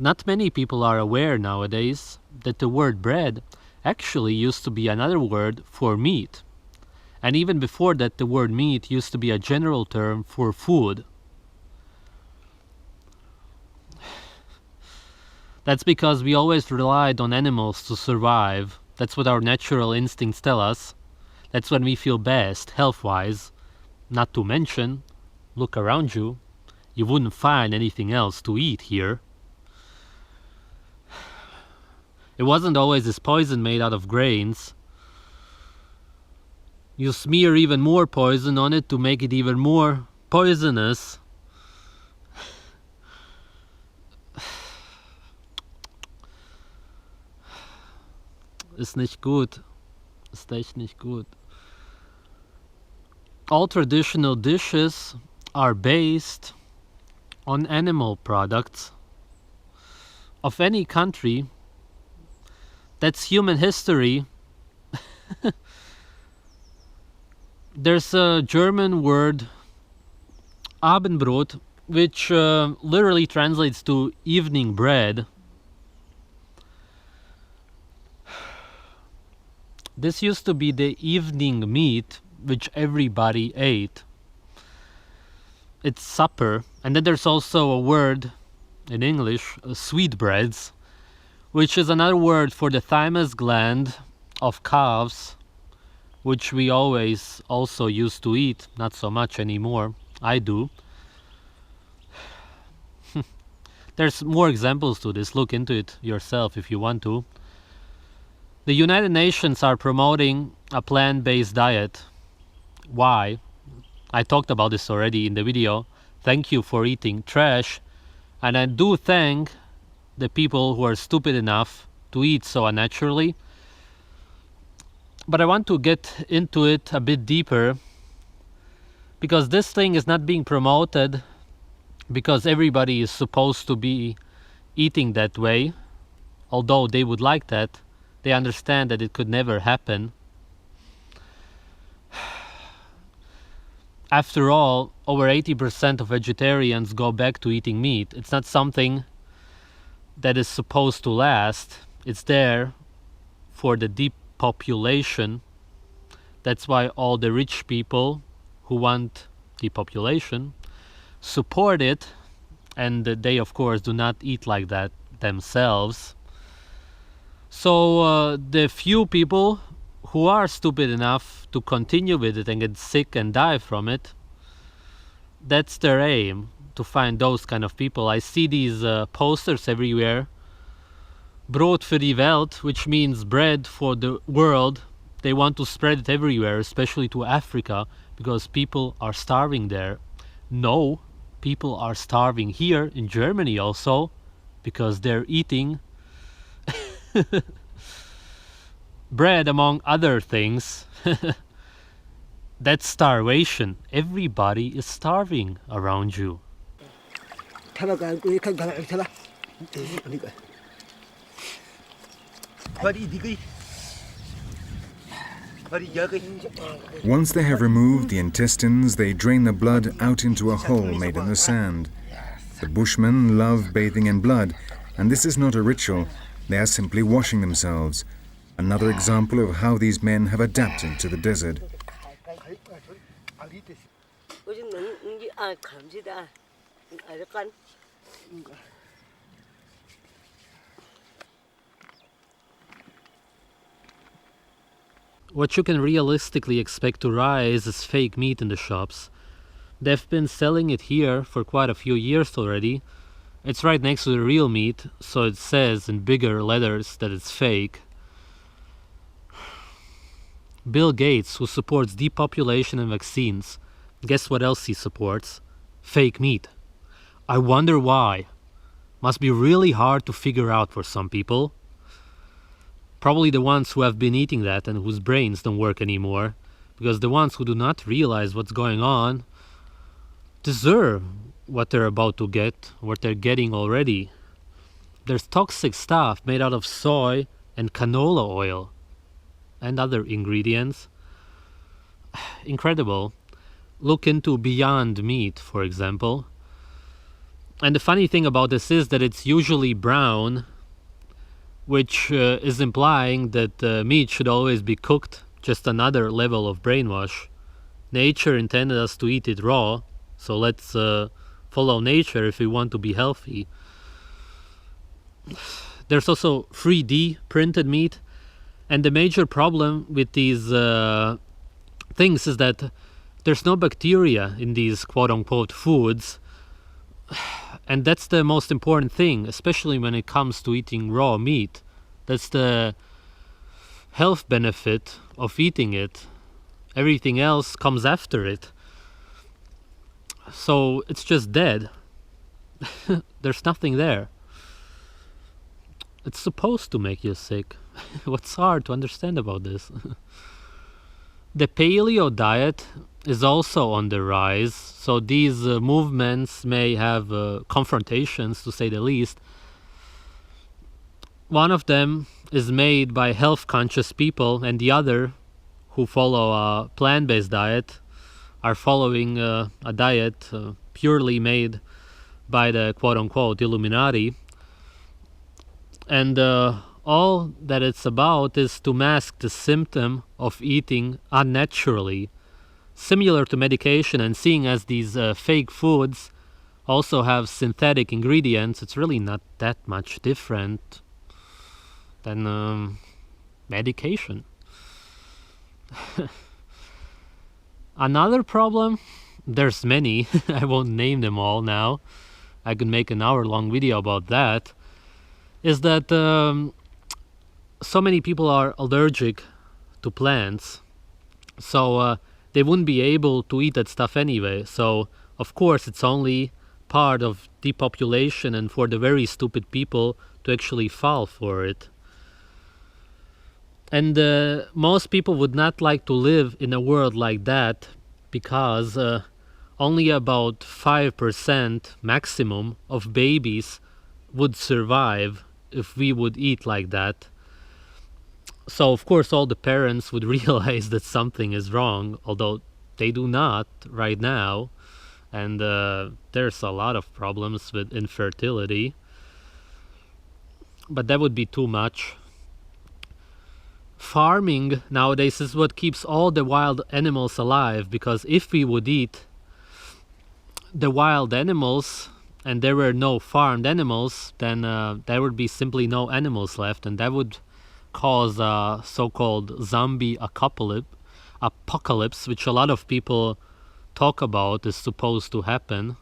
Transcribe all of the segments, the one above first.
Not many people are aware nowadays that the word bread actually used to be another word for meat. And even before that, the word meat used to be a general term for food. That's because we always relied on animals to survive. That's what our natural instincts tell us. That's when we feel best, health-wise. Not to mention, look around you. You wouldn't find anything else to eat here. It wasn't always this poison made out of grains. You smear even more poison on it to make it even more poisonous. Ist nicht gut. Ist echt nicht gut. All traditional dishes are based on animal products of any country. That's human history. There's a German word, Abendbrot, which literally translates to evening bread. This used to be the evening meat which everybody ate. It's supper. And then there's also a word in English, sweetbreads, which is another word for the thymus gland of calves, which we always also used to eat, not so much anymore. I do. There's more examples to this. Look into it yourself if you want to. The United Nations are promoting a plant-based diet. Why? I talked about this already in the video. Thank you for eating trash. And I do thank the people who are stupid enough to eat so unnaturally. But I want to get into it a bit deeper, because this thing is not being promoted because everybody is supposed to be eating that way. Although they would like that, they understand that it could never happen. After all, over 80% of vegetarians go back to eating meat. It's not something that is supposed to last. It's there for the depopulation. That's why all the rich people who want depopulation support it, and they of course do not eat like that themselves. So the few people who are stupid enough to continue with it and get sick and die from it, that's their aim, to find those kind of people. I see these posters everywhere. Brot für die Welt, which means bread for the world. They want to spread it everywhere, especially to Africa, because people are starving there. No, people are starving here in Germany also, because they're eating bread among other things. That's starvation. Everybody is starving around you. Once they have removed the intestines, they drain the blood out into a hole made in the sand. The Bushmen love bathing in blood, and this is not a ritual. They are simply washing themselves. Another example of how these men have adapted to the desert. what you can realistically expect to rise is fake meat in the shops. They've been selling it here for quite a few years already. It's right next to the real meat, so it says in bigger letters that it's fake. Bill Gates, who supports depopulation and vaccines, guess what else he supports? Fake meat. I wonder why. Must be really hard to figure out for some people. Probably the ones who have been eating that and whose brains don't work anymore, because the ones who do not realize what's going on deserve what they're about to get, what they're getting already. There's toxic stuff made out of soy and canola oil and other ingredients. Incredible. Look into Beyond Meat, for example. And the funny thing about this is that it's usually brown, which is implying that meat should always be cooked, just another level of brainwash. Nature intended us to eat it raw, so let's follow nature if we want to be healthy. There's also 3D printed meat, and the major problem with these things is that there's no bacteria in these quote-unquote foods, and that's the most important thing, especially when it comes to eating raw meat. That's the health benefit of eating it. Everything else comes after it. So it's just dead. There's nothing there. It's supposed to make you sick. What's hard to understand about this? The paleo diet is also on the rise, so these movements may have confrontations, to say the least. One of them is made by health-conscious people, and the other, who follow a plant-based diet, are following a diet purely made by the quote-unquote Illuminati. And all that it's about is to mask the symptom of eating unnaturally, similar to medication. And seeing as these fake foods also have synthetic ingredients, it's really not that much different than medication. Another problem, there's many, I won't name them all now, I could make an hour-long video about that, is that so many people are allergic to plants, so they wouldn't be able to eat that stuff anyway. So of course it's only part of depopulation and for the very stupid people to actually fall for it. And most people would not like to live in a world like that, because only about 5% maximum of babies would survive if we would eat like that. So of course all the parents would realize that something is wrong, although they do not right now. And there's a lot of problems with infertility. But that would be too much. Farming nowadays is what keeps all the wild animals alive, because if we would eat the wild animals and there were no farmed animals, then there would be simply no animals left, and that would cause a so-called zombie apocalypse, which a lot of people talk about is supposed to happen.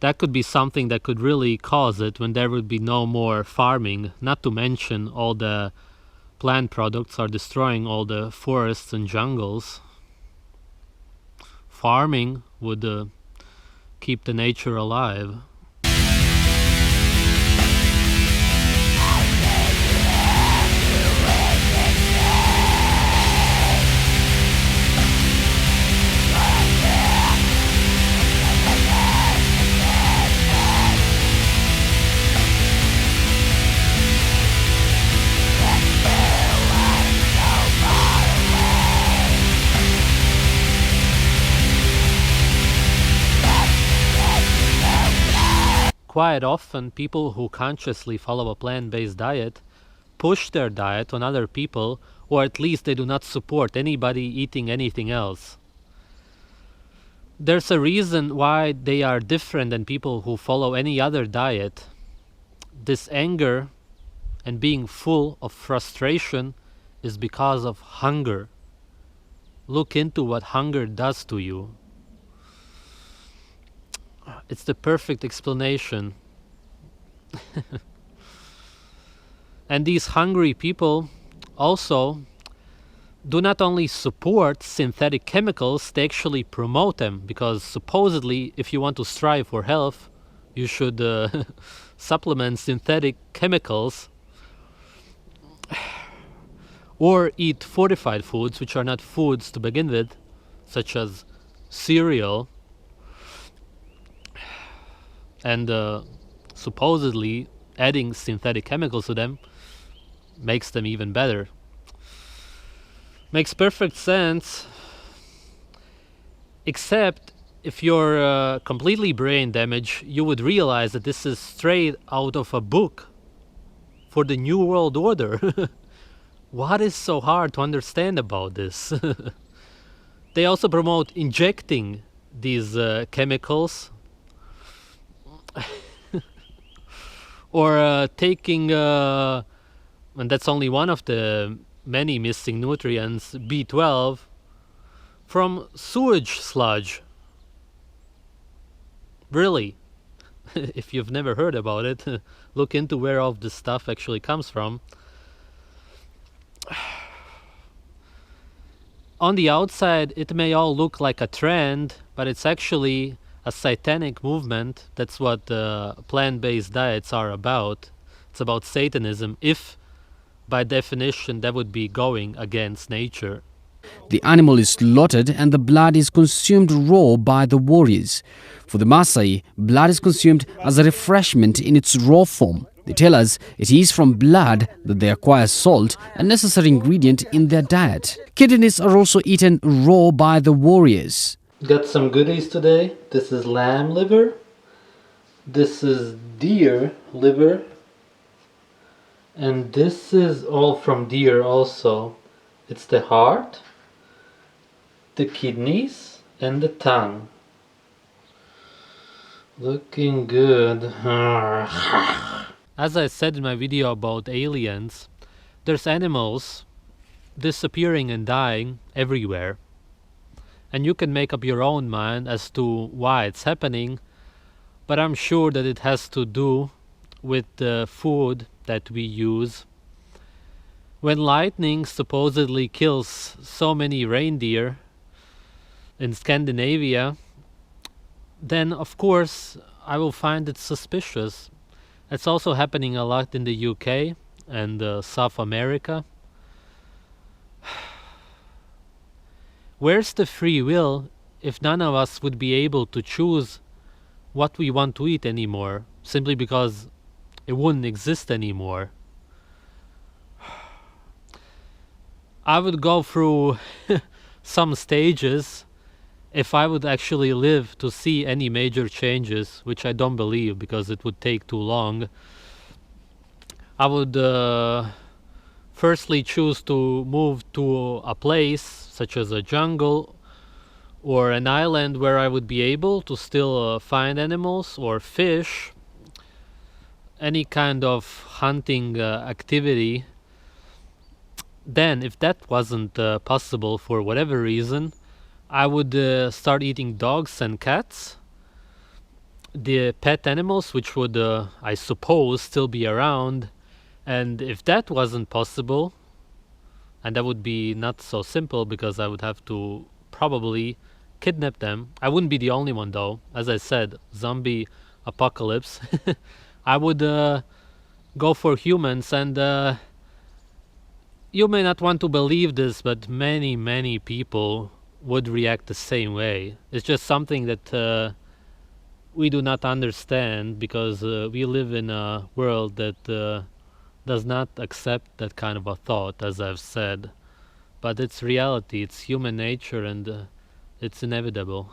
That could be something that could really cause it, when there would be no more farming, not to mention all the plant products are destroying all the forests and jungles. Farming would keep the nature alive. Quite often, people who consciously follow a plant-based diet push their diet on other people, or at least they do not support anybody eating anything else. There's a reason why they are different than people who follow any other diet. This anger and being full of frustration is because of hunger. Look into what hunger does to you. It's the perfect explanation. And these hungry people also do not only support synthetic chemicals, they actually promote them, because supposedly if you want to strive for health, you should supplement synthetic chemicals or eat fortified foods, which are not foods to begin with, such as cereal, and supposedly adding synthetic chemicals to them makes them even better. Makes perfect sense, except if you're completely brain damaged, you would realize that this is straight out of a book for the New World Order. What is so hard to understand about this? They also promote injecting these chemicals or taking, and that's only one of the many missing nutrients, B12, from sewage sludge. Really, if you've never heard about it, look into where all this stuff actually comes from. On the outside, it may all look like a trend, but it's actually a satanic movement. That's what plant-based diets are about. It's about Satanism, if by definition that would be going against nature. The animal is slaughtered and the blood is consumed raw by the warriors. For the Maasai, blood is consumed as a refreshment in its raw form. They tell us it is from blood that they acquire salt, a necessary ingredient in their diet. Kidneys are also eaten raw by the warriors. Got some goodies today. This is lamb liver. This is deer liver. And this is all from deer also. It's the heart, the kidneys, and the tongue. Looking good. As I said in my video about aliens, there's animals disappearing and dying everywhere. And you can make up your own mind as to why it's happening, but I'm sure that it has to do with the food that we use. When lightning supposedly kills so many reindeer in Scandinavia, then of course I will find it suspicious. It's also happening a lot in the UK and South America. Where's the free will if none of us would be able to choose what we want to eat anymore, simply because it wouldn't exist anymore? I would go through some stages if I would actually live to see any major changes, which I don't believe because it would take too long. I would firstly choose to move to a place such as a jungle or an island where I would be able to still find animals or fish, any kind of hunting activity. Then, if that wasn't possible for whatever reason, I would start eating dogs and cats, the pet animals, which would, I suppose, still be around. And if that wasn't possible, and that would be not so simple because I would have to probably kidnap them. I wouldn't be the only one though. As I said, zombie apocalypse. I would go for humans, and you may not want to believe this, but many people would react the same way. It's just something that we do not understand because we live in a world that does not accept that kind of a thought, as I've said. But it's reality, it's human nature, and it's inevitable.